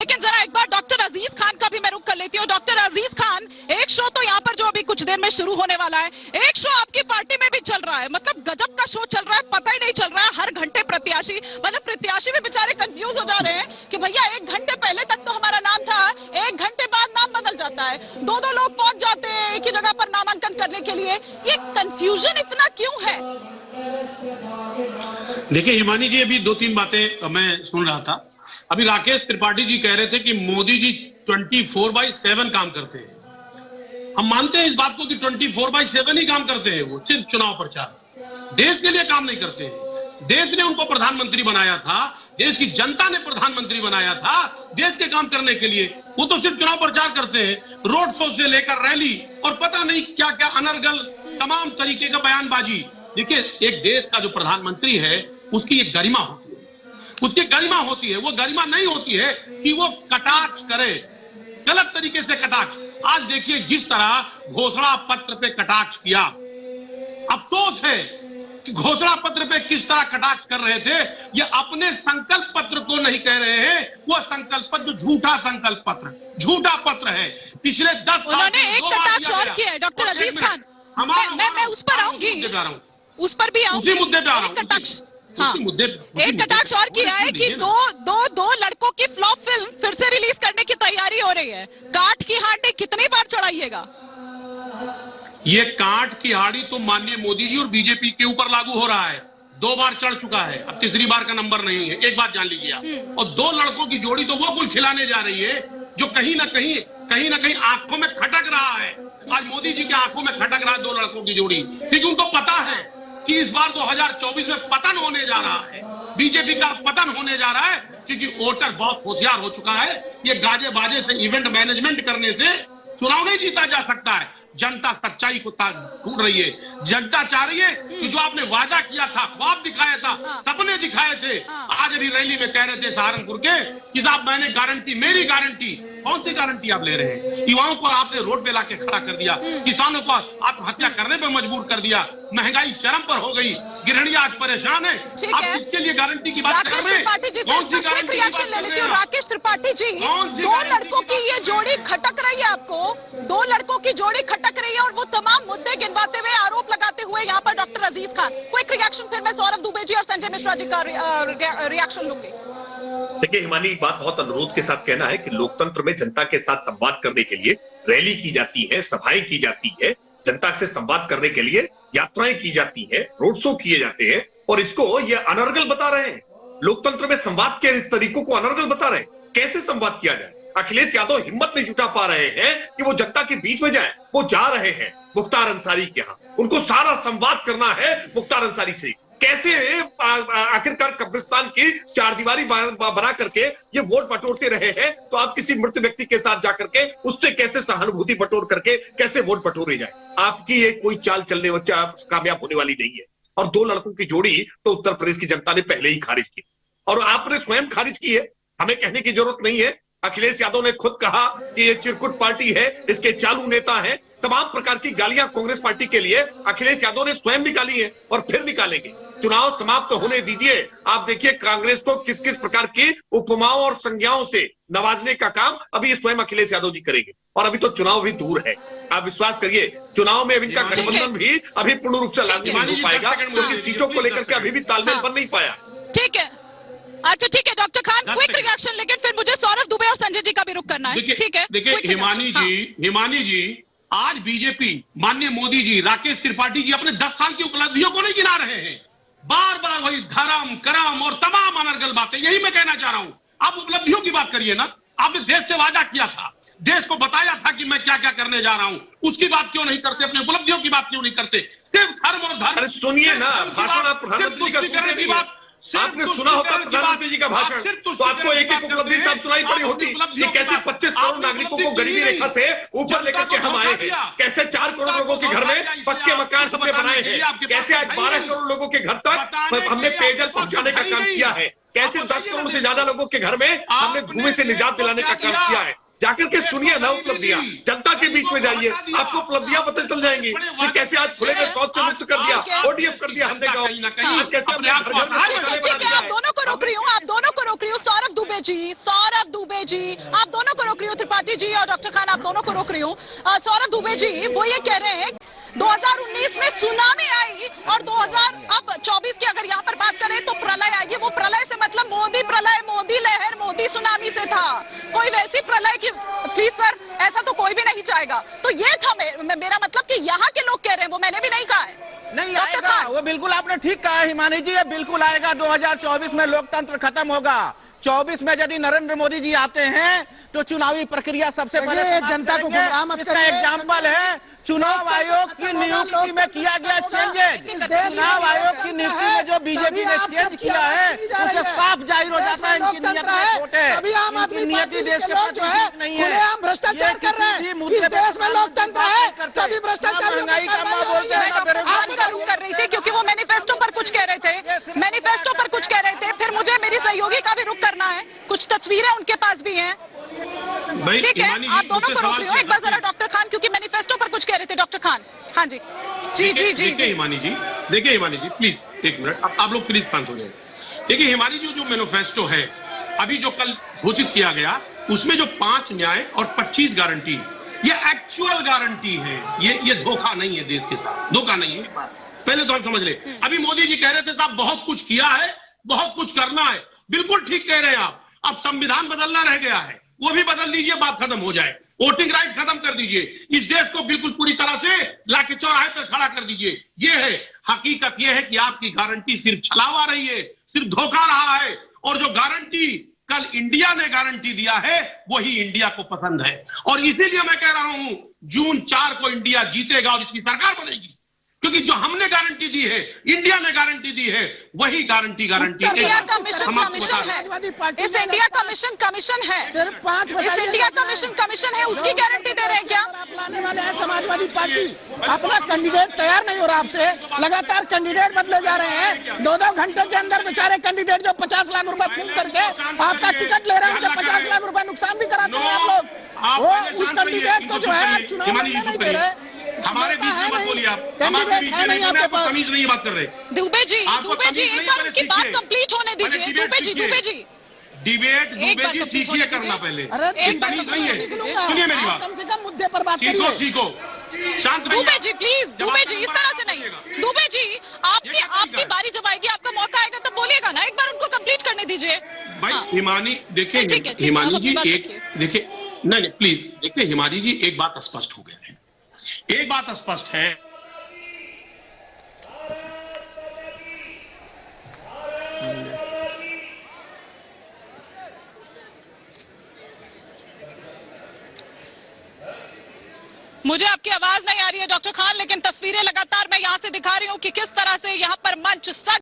लेकिन जरा एक बार डॉक्टर अजीज खान का भी मैं रुख कर लेती हूँ। डॉक्टर अजीज खान, एक शो तो यहाँ पर जो अभी कुछ देर में शुरू होने वाला है, एक शो आपकी पार्टी में भी चल रहा है। मतलब गजब का शो चल रहा है, पता ही नहीं चल रहा है। हर घंटे प्रत्याशी, मतलब प्रत्याशी भी बेचारे कंफ्यूज हो जा रहे हैं कि भैया 1 घंटे पहले तक तो हमारा नाम था, 1 घंटे बाद नाम बदल जाता है, दो लोग पहुंच जाते हैं एक ही जगह पर नामांकन करने के लिए। ये कंफ्यूजन इतना क्यों है? देखिए हिमानी जी, अभी 2-3 बातें मैं सुन रहा था। अभी राकेश त्रिपाठी जी कह रहे थे कि मोदी जी 24/7 काम करते हैं। हम मानते हैं इस बात को कि 24/7 ही काम करते हैं। वो सिर्फ चुनाव प्रचार, देश के लिए काम नहीं करते हैं। देश ने उनको प्रधानमंत्री बनाया था, देश की जनता ने प्रधानमंत्री बनाया था देश के काम करने के लिए। वो तो सिर्फ चुनाव प्रचार करते हैं, रोड शो से लेकर रैली और पता नहीं क्या क्या अनर्गल तमाम तरीके का बयानबाजी। देखिए, एक देश का जो प्रधानमंत्री है उसकी एक गरिमा होती है, उसकी गरिमा होती है। वो गरिमा नहीं होती है कि वो कटाक्ष करे, गलत तरीके से कटाक्ष। आज देखिए जिस तरह घोषणा पत्र पे कटाक्ष किया, अफसोस है कि घोषणा पत्र पे किस तरह कटाक्ष कर रहे थे। ये अपने संकल्प पत्र को नहीं कह रहे हैं, वो संकल्प पत्र जो झूठा संकल्प पत्र, झूठा पत्र है। पिछले 10 साल उन्होंने एक कटाक्ष और किया है डॉक्टर अजीज खान। मैं उस पर आऊंगी, उस पर भी आऊंगी, उसी मुद्दे पे आ रहा हूं। कटाक्ष, हाँ, एक कटाक्ष और किया है कि दो लड़कों की फ्लॉप फिल्म फिर से रिलीज करने की तैयारी हो रही है। काठ की हांडी कितनी बार चढ़ाइएगा? ये काठ की हाड़ी तो माननीय मोदी जी और बीजेपी के ऊपर लागू हो रहा है। 2 बार चढ़ चुका है, अब तीसरी बार का नंबर नहीं है। एक बात जान लीजिए आप। और 2 लड़कों की जोड़ी तो वो कुल खिलाने जा रही है जो कहीं ना कहीं आंखों में खटक रहा है। आज मोदी जी के आंखों में खटक रहा है 2 लड़कों की जोड़ी, क्योंकि उनको पता है कि इस बार 2024 में पतन होने जा रहा है, बीजेपी का पतन होने जा रहा है, क्योंकि वोटर बहुत होशियार हो चुका है। ये गाजे बाजे से, इवेंट मैनेजमेंट करने से चुनाव नहीं जीता जा सकता है। जनता सच्चाई को ढूंढ रही है। जनता चाह रही है कि जो आपने वादा किया था, ख्वाब दिखाया था, सपने दिखाए थे, आज अभी रैली में कह रहे थे सहारनपुर के कि साहब मैंने गारंटी, मेरी गारंटी। कौन सी गारंटी आप ले रहे हैं? युवाओं को आपने रोड पे लाके खड़ा कर दिया, किसानों को आत्महत्या करने पे मजबूर कर दिया, महंगाई चरम पर हो गई, गृहिणियां आज परेशान है। आप किसके लिए गारंटी की बात कर रहे हैं? कौन सी गारंटी की बात कर रहे हैं? राकेश त्रिपाठी जी, 2 लड़कों की ये जोड़ी खटक रही है आपको, 2 लड़कों की जोड़ी खटक रही है और वो तमाम मुद्दे गिनवाते हुए, आरोप लगाते हुए यहाँ पर डॉक्टर अजीज खान। क्विक रिएक्शन, फिर मैं सौरभ दुबे जी और संजय मिश्रा जी का रिएक्शन लूंगी। देखिए हिमानी, बात बहुत अनुरोध के साथ कहना है कि लोकतंत्र में जनता के साथ संवाद करने के लिए रैली की जाती है, सभाएं की जाती है, जनता से संवाद करने के लिए यात्राएं की जाती है, रोड शो किए जाते हैं, और इसको ये अनर्गल बता रहे हैं। लोकतंत्र में संवाद के तरीकों को अनर्गल बता रहे हैं। कैसे संवाद किया जाए? अखिलेश यादव हिम्मत नहीं जुटा पा रहे हैं कि वो जनता के बीच में जाए। वो जा रहे हैं मुख्तार अंसारी के यहाँ, उनको सारा संवाद करना है मुख्तार अंसारी से। कैसे आखिरकार कब्रिस्तान की चारदीवारी बना करके ये वोट बटोरते रहे हैं, तो आप किसी मृत व्यक्ति के साथ जाकर के उससे कैसे सहानुभूति बटोर करके कैसे वोट बटोरे जाए? आपकी ये कोई चाल चलने कामयाब होने वाली नहीं है। और 2 लड़कों की जोड़ी तो उत्तर प्रदेश की जनता ने पहले ही खारिज की, और आपने स्वयं खारिज की है, हमें कहने की जरूरत नहीं है। अखिलेश यादव ने खुद कहा कि ये चिरकुट पार्टी है, इसके चालू नेता है। तमाम प्रकार की गालियां कांग्रेस पार्टी के लिए अखिलेश यादव ने स्वयं निकाली है और फिर निकालेंगे। चुनाव समाप्त होने दीजिए, आप देखिए कांग्रेस को किस किस प्रकार की उपमाओं और संज्ञाओं से नवाजने का काम अभी स्वयं अखिलेश यादव जी करेंगे। और अभी तो चुनाव भी दूर है, आप विश्वास करिए, चुनाव में इनका गठबंधन भी अभी पूर्ण रूप से लागू नहीं हो पाएगा, क्योंकि सीटों को लेकर के अभी भी तालमेल बन नहीं पाया। ठीक है, अच्छा ठीक है डॉक्टर खान, क्विक रिएक्शन, लेकिन फिर मुझे सौरभ दुबे और संजय जी का भी रुख करना है। ठीक है, देखिए हिमानी जी, आज बीजेपी, माननीय मोदी जी, राकेश त्रिपाठी जी अपने 10 साल की उपलब्धियों को नहीं गिना रहे हैं। बार बार वही धर्म करम और तमाम अनर्गल बातें, यही मैं कहना चाह रहा हूं। आप उपलब्धियों की बात करिए ना। आपने देश से वादा किया था, देश को बताया था कि मैं क्या क्या करने जा रहा हूं, उसकी बात क्यों नहीं करते? अपने उपलब्धियों की बात क्यों नहीं करते? सिर्फ धर्म और धर्म। सुनिए ना, भाषण आप प्रधानमंत्री की बात आपने सुना होता प्रधानमंत्री जी का भाषण, तो आपको एक एक उपलब्धि सब सुनाई पड़ी होती कि कैसे 25 करोड़ नागरिकों को गरीबी रेखा से ऊपर लेकर के हम आए हैं, कैसे 4 करोड़ लोगों के घर में पक्के मकान सबने बनाए हैं, कैसे आज 12 करोड़ लोगों के घर तक हमने पेयजल पहुंचाने का काम किया है, कैसे 10 करोड़ से ज्यादा लोगों के घर में हमने धुएं से निजात दिलाने का काम किया है। जाकर के सुनिए ना उपलब्धियां, जनता के बीच में जाइए, आपको उपलब्धियां पता चल जाएंगी कि कैसे आज खुले में शौच से मुक्त कर दिया, ओडीएफ कर दिया हमने कहा, आज कैसे हमने घर घर में ठीक है, आप दोनों को रोक रही हूँ, आप दोनों को रोक रही हूँ, सौरभ दुबे जी, आप दोनों को रोक रही हूँ, त्रिपाठी जी और डॉक्टर खान, आप दोनों को रोक रही हूँ। सौरभ दुबे जी वो ये कह रहे हैं 2019 में सुनामी आई और 2024 की अगर यहाँ पर बात करें तो प्रलय आएगी। वो प्रलय से मतलब मोदी प्रलय, मोदी लहर, मोदी सुनामी से था, कोई वैसी प्रलय की प्लीज सर ऐसा तो कोई भी नहीं चाहेगा। तो ये था मेरा मतलब कि यहाँ के लोग कह रहे हैं, वो मैंने भी नहीं कहा है। नहीं आएगा, वो बिल्कुल आपने ठीक कहा हिमानी जी, ये बिल्कुल आएगा। 2024 में लोकतंत्र खत्म होगा। 24 में यदि नरेंद्र मोदी जी आते हैं तो चुनावी प्रक्रिया सबसे पहले जनता को गुमराह मत इसका करिए। एग्जाम्पल है चुनाव आयोग की नियुक्ति में किया गया चेंजेस। चुनाव आयोग की नियुक्ति में जो बीजेपी ने चेंज किया है उससे साफ जाहिर हो जाता है इनकी नियत में खोट है, इनकी नियति देश के प्रति ठीक नहीं है। भ्रष्टाचार कर रहे हैं, इस देश में लोकतंत्र है, तभी भ्रष्टाचार महंगाई का माँ बोलते हैं ना बेरोजगारी का। कर रही थी क्योंकि वो मैनिफेस्टो पर कुछ कह रहे थे, फिर मुझे मेरी सहयोगी का भी रुख करना है, कुछ तस्वीरें उनके पास भी हैं। ठीक है, आप दोनों को रोक रही हो, एक बार जरा डॉक्टर खान, क्योंकि मैनिफेस्टो पर कुछ कह रहे थे डॉक्टर खान। हाँ जी जी जी जी देखिए हिमानी जी प्लीज एक मिनट, आप लोग प्लीज शांत हो जाए। देखिए हिमानी जी, जो मैनिफेस्टो है अभी जो कल घोषित किया गया उसमें जो 5 न्याय और 25 गारंटी, ये एक्चुअल गारंटी है, ये धोखा नहीं है देश के साथ, धोखा नहीं है। पहले तो हम समझ ले। अभी मोदी जी कह रहे थे साहब बहुत कुछ किया है, बहुत कुछ करना है, बिल्कुल ठीक कह रहे हैं आप। अब संविधान बदलना रह गया है, वो भी बदल दीजिए, बात खत्म हो जाए। वोटिंग राइट खत्म कर दीजिए, इस देश को बिल्कुल पूरी तरह से लाके चौराहे पर खड़ा कर दीजिए। ये है हकीकत, ये है कि आपकी गारंटी सिर्फ छलावा रही है, सिर्फ धोखा रहा है, और जो गारंटी कल इंडिया ने गारंटी दिया है वही इंडिया को पसंद है। और इसीलिए मैं कह रहा हूं जून 4 को इंडिया जीतेगा और इसकी सरकार बनेगी, क्योंकि जो हमने गारंटी दी है, इंडिया ने गारंटी दी है, वही गारंटी इंडिया का मिशन है, इस इंडिया का मिशन कमीशन है, सिर्फ 5 इस इंडिया का मिशन कमीशन है, उसकी गारंटी दे रहे हैं क्या? आप लाने वाले हैं समाजवादी पार्टी, अपना कैंडिडेट तैयार नहीं हो रहा, आपसे लगातार कैंडिडेट बदले जा रहे हैं। 2-2 घंटे के अंदर बेचारे कैंडिडेट जो 50 लाख रुपए फूंक करके आपका टिकट ले रहे हैं, उनके 50 लाख रुपए नुकसान भी कराते हैं आप लोग। वो उस कैंडिडेट को जो है चुनाव में नहीं दे रहे। हमारे बीच में मत बोलिए आप, हमारे बीच में नहीं, मैं आपको तमीज नहीं बात कर रहे। दुबे जी एक बार उनकी बात कंप्लीट होने दीजिए। दुबे जी डिबेट दुबे जी सीखिए करना पहले। एक बार तमीज नहीं है, सुनिए मेरी बात, कम से कम मुद्दे पर बात करिए। सीखो शांत। दुबे जी प्लीज, दुबे जी इस तरह से नहीं। दुबे जी आपकी बारी जब आएगी, आपका मौका आएगा तब बोलिएगा ना, एक बार उनको कंप्लीट करने दीजिए। भाई हिमानी देखिए, हिमानी जी एक देखिए, नहीं प्लीज देखिए हिमानी जी, एक बात स्पष्ट हो गया है, एक बात स्पष्ट है, मुझे आपकी आवाज नहीं आ रही है डॉक्टर खान, लेकिन तस्वीरें लगातार मैं यहां से दिखा रही हूं कि किस तरह से यहां पर मंच सज